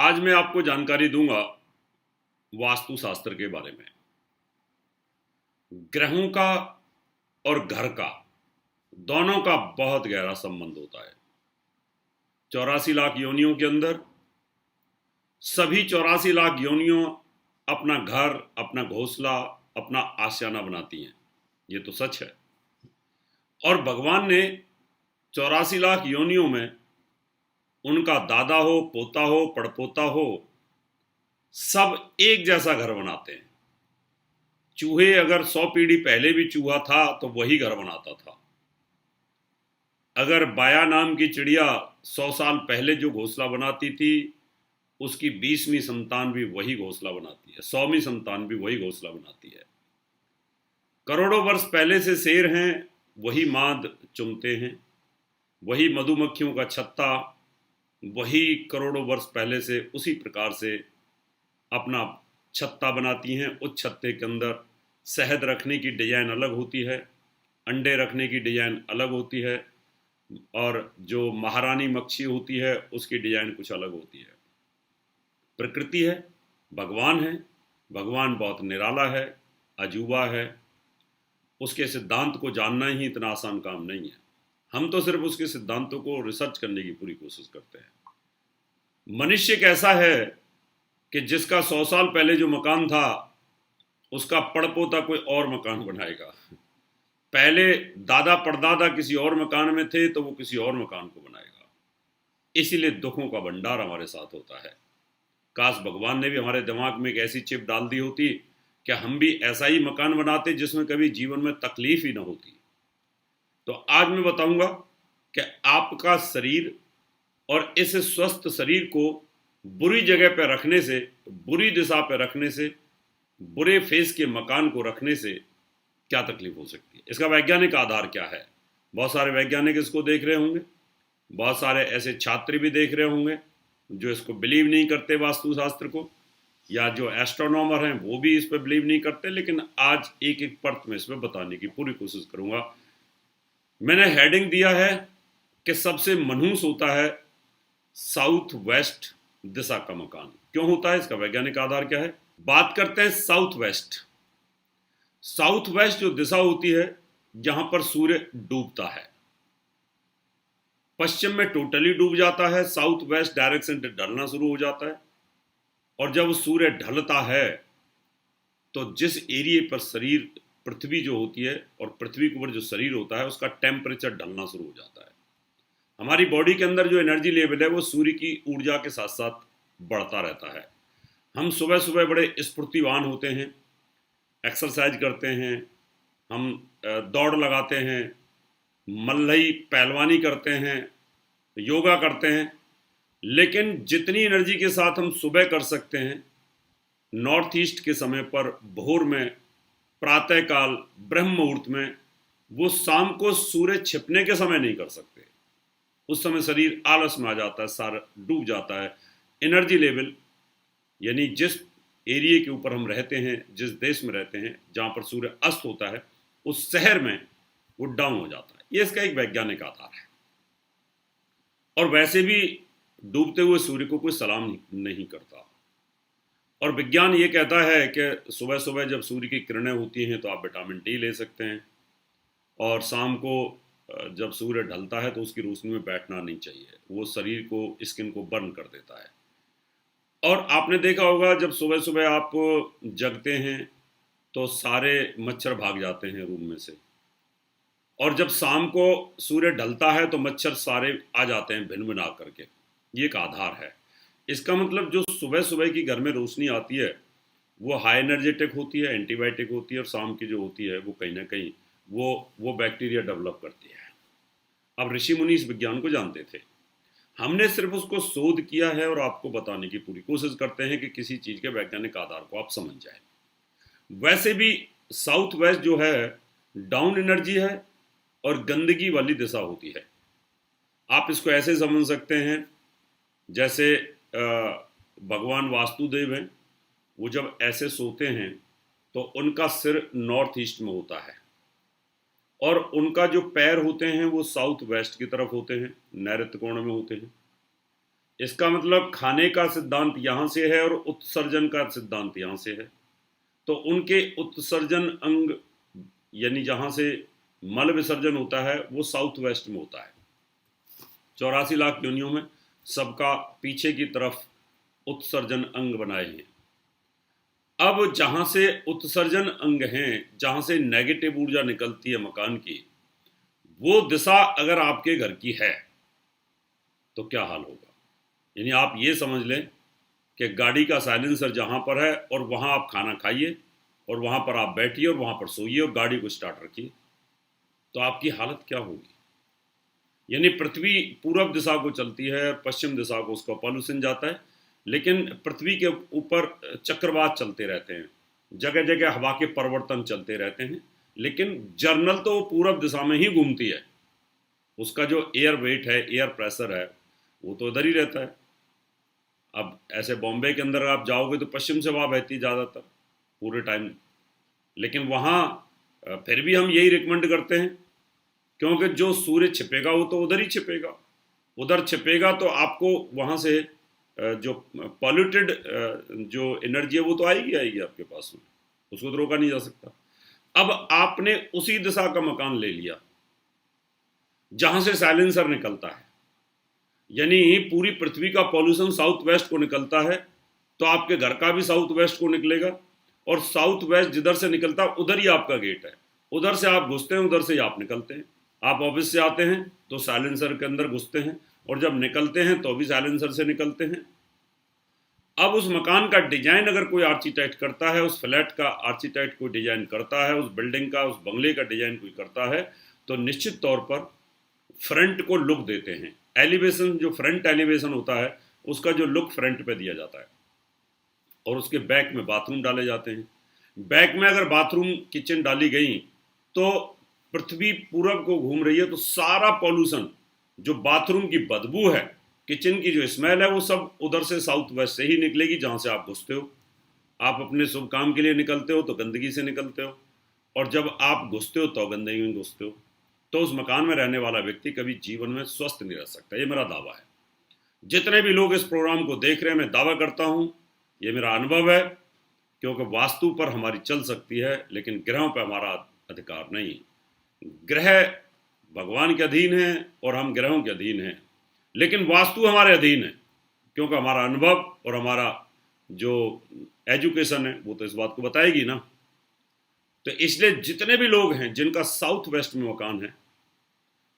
आज मैं आपको जानकारी दूंगा वास्तु शास्त्र के बारे में। ग्रहों का और घर का दोनों का बहुत गहरा संबंध होता है। 84 लाख योनियों के अंदर सभी 84 लाख योनियों अपना घर, अपना घोंसला, अपना आशियाना बनाती हैं। ये तो सच है। और भगवान ने 84 लाख योनियों में उनका दादा हो, पोता हो, पड़पोता हो, सब एक जैसा घर बनाते हैं। चूहे अगर 100 पीढ़ी पहले भी चूहा था तो वही घर बनाता था। अगर बाया नाम की चिड़िया 100 साल पहले जो घोंसला बनाती थी, उसकी 20वीं संतान भी वही घोंसला बनाती है, 100वीं संतान भी वही घोंसला बनाती है। करोड़ों वर्ष पहले से शेर हैं, वही माद चुनते हैं, वही मधुमक्खियों का छत्ता, वही करोड़ों वर्ष पहले से उसी प्रकार से अपना छत्ता बनाती हैं। उस छत्ते के अंदर शहद रखने की डिजाइन अलग होती है, अंडे रखने की डिजाइन अलग होती है, और जो महारानी मक्खी होती है उसकी डिजाइन कुछ अलग होती है। प्रकृति है, भगवान है। भगवान बहुत निराला है, अजूबा है। उसके सिद्धांत को जानना ही इतना आसान काम नहीं है। हम तो सिर्फ उसके सिद्धांतों को रिसर्च करने की पूरी कोशिश करते हैं। मनुष्य कैसा है कि जिसका 100 साल पहले जो मकान था उसका पड़पोता कोई और मकान बनाएगा। पहले दादा परदादा किसी और मकान में थे तो वो किसी और मकान को बनाएगा। इसीलिए दुखों का भंडार हमारे साथ होता है। काश भगवान ने भी हमारे दिमाग में एक ऐसी चिप डाल दी होती कि हम भी ऐसा ही मकान बनाते जिसमें कभी जीवन में तकलीफ ही ना होती। तो आज मैं बताऊंगा कि आपका शरीर और इस स्वस्थ शरीर को बुरी जगह पर रखने से, बुरी दिशा पर रखने से, बुरे फेस के मकान को रखने से क्या तकलीफ हो सकती है। इसका वैज्ञानिक आधार क्या है। बहुत सारे वैज्ञानिक इसको देख रहे होंगे, बहुत सारे ऐसे छात्र भी देख रहे होंगे जो इसको बिलीव नहीं करते वास्तुशास्त्र को, या जो एस्ट्रोनॉमर हैं वो भी इस पर बिलीव नहीं करते। लेकिन आज एक एक परत में इसमें बताने की पूरी कोशिश करूंगा। मैंने हेडिंग दिया है कि सबसे मनहूस होता है साउथ वेस्ट दिशा का मकान। क्यों होता है, इसका वैज्ञानिक आधार क्या है। बात करते हैं साउथ वेस्ट। साउथ वेस्ट जो दिशा होती है जहां पर सूर्य डूबता है, पश्चिम में टोटली डूब जाता है, साउथ वेस्ट डायरेक्शन से ढलना शुरू हो जाता है। और जब सूर्य ढलता है तो जिस एरिया पर शरीर, पृथ्वी जो होती है और पृथ्वी के ऊपर जो शरीर होता है, उसका टेम्परेचर ढलना शुरू हो जाता है। हमारी बॉडी के अंदर जो एनर्जी लेवल है वो सूर्य की ऊर्जा के साथ साथ बढ़ता रहता है। हम सुबह सुबह बड़े स्फूर्तिवान होते हैं, एक्सरसाइज करते हैं, हम दौड़ लगाते हैं, मल्लई पहलवानी करते हैं, योगा करते हैं। लेकिन जितनी एनर्जी के साथ हम सुबह कर सकते हैं, नॉर्थ ईस्ट के समय पर भोर में, प्रातःकाल, ब्रह्म मुहूर्त में, वो शाम को सूर्य छिपने के समय नहीं कर सकते। उस समय शरीर आलस में आ जाता है, सारा डूब जाता है। एनर्जी लेवल, यानी जिस एरिया के ऊपर हम रहते हैं, जिस देश में रहते हैं जहां पर सूर्य अस्त होता है, उस शहर में वो डाउन हो जाता है। ये इसका एक वैज्ञानिक आधार है। और वैसे भी डूबते हुए सूर्य को कोई सलाम नहीं करता। और विज्ञान ये कहता है कि सुबह सुबह जब सूर्य की किरणें होती हैं तो आप विटामिन डी ले सकते हैं, और शाम को जब सूर्य ढलता है तो उसकी रोशनी में बैठना नहीं चाहिए, वो शरीर को, स्किन को बर्न कर देता है। और आपने देखा होगा जब सुबह सुबह आप जगते हैं तो सारे मच्छर भाग जाते हैं रूम में से, और जब शाम को सूर्य ढलता है तो मच्छर सारे आ जाते हैं भिन भिन करके। ये एक आधार है। इसका मतलब जो सुबह सुबह की घर में रोशनी आती है वो हाई एनर्जेटिक होती है, एंटीबायोटिक होती है, और शाम की जो होती है वो कहीं ना कहीं वो बैक्टीरिया डेवलप करती है। अब ऋषि मुनि इस विज्ञान को जानते थे, हमने सिर्फ उसको शोध किया है और आपको बताने की पूरी कोशिश करते हैं कि किसी चीज़ के वैज्ञानिक आधार को आप समझ जाए। वैसे भी साउथ वेस्ट जो है डाउन एनर्जी है और गंदगी वाली दिशा होती है। आप इसको ऐसे समझ सकते हैं जैसे भगवान वास्तुदेव हैं, वो जब ऐसे सोते हैं तो उनका सिर नॉर्थ ईस्ट में होता है और उनका जो पैर होते हैं वो साउथ वेस्ट की तरफ होते हैं, नैऋत्य कोण में होते हैं। इसका मतलब खाने का सिद्धांत यहाँ से है और उत्सर्जन का सिद्धांत यहाँ से है। तो उनके उत्सर्जन अंग यानी जहाँ से मल विसर्जन होता है वो साउथ वेस्ट में होता है। 84 लाख योनियों में सबका पीछे की तरफ उत्सर्जन अंग बनाए हैं। अब जहाँ से उत्सर्जन अंग हैं, जहाँ से नेगेटिव ऊर्जा निकलती है मकान की, वो दिशा अगर आपके घर की है तो क्या हाल होगा। यानी आप ये समझ लें कि गाड़ी का साइलेंसर जहाँ पर है और वहाँ आप खाना खाइए और वहाँ पर आप बैठिए और वहाँ पर सोइए और गाड़ी को स्टार्ट रखिए, तो आपकी हालत क्या होगी। यानी पृथ्वी पूर्व दिशा को चलती है और पश्चिम दिशा को उसका पॉल्यूशन जाता है, लेकिन पृथ्वी के ऊपर चक्रवात चलते रहते हैं, जगह जगह हवा के परिवर्तन चलते रहते हैं, लेकिन जर्नल तो पूर्व दिशा में ही घूमती है। उसका जो एयर वेट है, एयर प्रेशर है, वो तो इधर ही रहता है। अब ऐसे बॉम्बे के अंदर आप जाओगे तो पश्चिम से हवा बहती है ज़्यादातर पूरे टाइम, लेकिन वहाँ फिर भी हम यही रिकमेंड करते हैं, क्योंकि जो सूर्य छिपेगा वो तो उधर ही छिपेगा, उधर छिपेगा तो आपको वहाँ से जो पॉल्यूटेड जो एनर्जी है वो तो आएगी आएगी आपके पास में, उसको तो रोका नहीं जा सकता। अब आपने उसी दिशा का मकान ले लिया जहां से साइलेंसर निकलता है, यानी पूरी पृथ्वी का पॉल्यूशन साउथ वेस्ट को निकलता है, तो आपके घर का भी साउथ वेस्ट को निकलेगा, और साउथ वेस्ट जिधर से निकलता है उधर ही आपका गेट है, उधर से आप घुसते हैं, उधर से ही आप निकलते हैं। आप ऑफिस से आते हैं तो साइलेंसर के अंदर घुसते हैं, और जब निकलते हैं तो भी साइलेंसर से निकलते हैं। अब उस मकान का डिजाइन अगर कोई आर्किटेक्ट करता है, उस फ्लैट का आर्किटेक्ट कोई डिजाइन करता है, उस बिल्डिंग का, उस बंगले का डिजाइन कोई करता है, तो निश्चित तौर पर फ्रंट को लुक देते हैं। एलिवेशन, जो फ्रंट एलिवेशन होता है उसका जो लुक फ्रंट पे दिया जाता है, और उसके बैक में बाथरूम डाले जाते हैं। बैक में अगर बाथरूम किचन डाली गई तो पृथ्वी पूरब को घूम रही है, तो सारा पॉल्यूशन, जो बाथरूम की बदबू है, किचन की जो स्मेल है, वो सब उधर से साउथ वेस्ट से ही निकलेगी जहां से आप घुसते हो। आप अपने शुभ काम के लिए निकलते हो तो गंदगी से निकलते हो, और जब आप घुसते हो तो गंदगी में घुसते हो। तो उस मकान में रहने वाला व्यक्ति कभी जीवन में स्वस्थ नहीं रह सकता, ये मेरा दावा है। जितने भी लोग इस प्रोग्राम को देख रहे हैं, मैं दावा करता हूं, ये मेरा अनुभव है, क्योंकि वास्तु पर हमारी चल सकती है लेकिन ग्रहों पर हमारा अधिकार नहीं। ग्रह भगवान के अधीन है और हम ग्रहों के अधीन हैं, लेकिन वास्तु हमारे अधीन है, क्योंकि हमारा अनुभव और हमारा जो एजुकेशन है वो तो इस बात को बताएगी ना। तो इसलिए जितने भी लोग हैं जिनका साउथ वेस्ट में मकान है,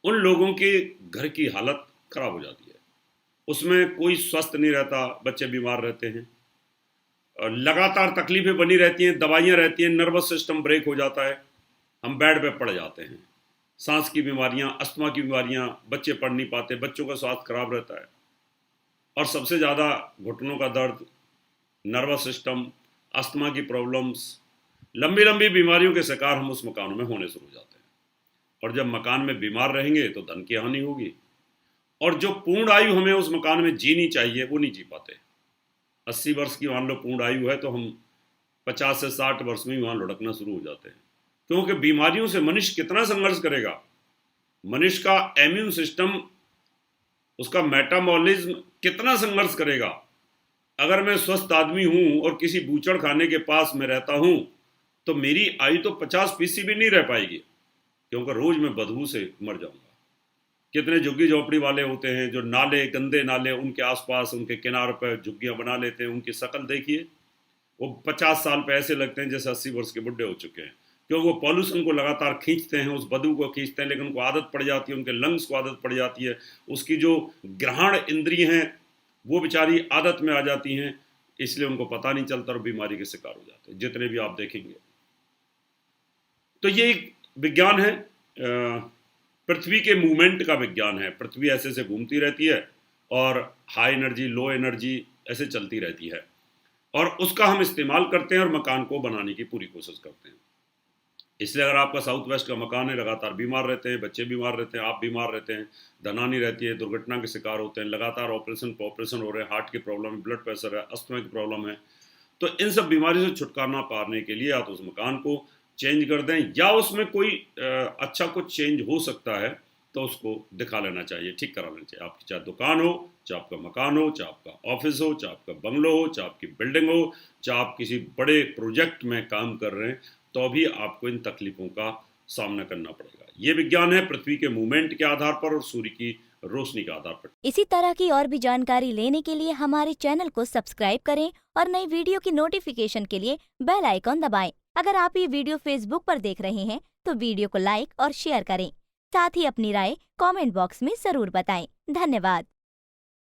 उन लोगों के घर की हालत खराब हो जाती है, उसमें कोई स्वस्थ नहीं रहता, बच्चे बीमार रहते हैं, और लगातार तकलीफें बनी रहती हैं, दवाइयाँ रहती हैं, नर्वस सिस्टम ब्रेक हो जाता है, हम बेड पे पड़ जाते हैं, सांस की बीमारियाँ, अस्थमा की बीमारियाँ, बच्चे पढ़ नहीं पाते, बच्चों का स्वास्थ्य खराब रहता है, और सबसे ज़्यादा घुटनों का दर्द, नर्वस सिस्टम, अस्थमा की प्रॉब्लम्स, लंबी लंबी बीमारियों के शिकार हम उस मकानों में होने शुरू हो जाते हैं। और जब मकान में बीमार रहेंगे तो धन की हानि होगी, और जो पूर्ण आयु हमें उस मकान में जीनी चाहिए वो नहीं जी पाते। 80 वर्ष की मान लो पूर्ण आयु है, तो हम 50 से 60 वर्ष में ही वहाँ लुढ़कना शुरू हो जाते हैं, क्योंकि बीमारियों से मनुष्य कितना संघर्ष करेगा। मनुष्य का इम्यून सिस्टम, उसका मेटाबॉलिज्म कितना संघर्ष करेगा। अगर मैं स्वस्थ आदमी हूं और किसी बूचड़ खाने के पास में रहता हूं, तो मेरी आयु तो 50 भी नहीं रह पाएगी, क्योंकि रोज मैं बदबू से मर जाऊंगा। कितने झुग्गी झोपड़ी वाले होते हैं जो नाले, गंदे नाले, उनके आसपास, उनके किनारों पर झुग्गियां बना लेते हैं, उनकी शक्ल देखिए, वो 50 साल पे ऐसे लगते हैं जैसे 80 वर्ष के बुढ़े हो चुके हैं, क्योंकि वो पॉल्यूशन को लगातार खींचते हैं, उस बदबू को खींचते हैं, लेकिन उनको आदत पड़ जाती है, उनके लंग्स को आदत पड़ जाती है, उसकी जो ग्रहण इंद्रिय हैं वो बेचारी आदत में आ जाती हैं, इसलिए उनको पता नहीं चलता और बीमारी के शिकार हो जाते हैं, जितने भी आप देखेंगे। तो ये एक विज्ञान है, पृथ्वी के मूवमेंट का विज्ञान है। पृथ्वी ऐसे से घूमती रहती है और हाई एनर्जी, लो एनर्जी ऐसे चलती रहती है, और उसका हम इस्तेमाल करते हैं और मकान को बनाने की पूरी कोशिश करते हैं। इसलिए अगर आपका साउथ वेस्ट का मकान है, लगातार बीमार रहते हैं, बच्चे बीमार रहते हैं, आप बीमार रहते हैं, धनानी रहती है, दुर्घटना के शिकार होते हैं, लगातार ऑपरेशन पे ऑपरेशन हो रहे हैं, हार्ट की प्रॉब्लम है, ब्लड प्रेशर है, अस्थमा की प्रॉब्लम है, तो इन सब बीमारी से छुटकारा पाने के लिए या तो उस मकान को चेंज कर दें, या उसमें कोई अच्छा कुछ चेंज हो सकता है तो उसको दिखा लेना चाहिए, ठीक करा लेना चाहिए। आपकी चाहे दुकान हो, चाहे आपका मकान हो, चाहे आपका ऑफिस हो, चाहे आपका बंगलो हो, चाहे आपकी बिल्डिंग हो, चाहे आप किसी बड़े प्रोजेक्ट में काम कर रहे हैं, तो भी आपको इन तकलीफों का सामना करना पड़ेगा। ये विज्ञान है पृथ्वी के मूवमेंट के आधार पर और सूर्य की रोशनी के आधार पर। इसी तरह की और भी जानकारी लेने के लिए हमारे चैनल को सब्सक्राइब करें और नई वीडियो की नोटिफिकेशन के लिए बेल आइकॉन दबाएं। अगर आप ये वीडियो फेसबुक पर देख रहे हैं तो वीडियो को लाइक और शेयर करें। साथ ही अपनी राय कमेंट बॉक्स में जरूर बताएं। धन्यवाद।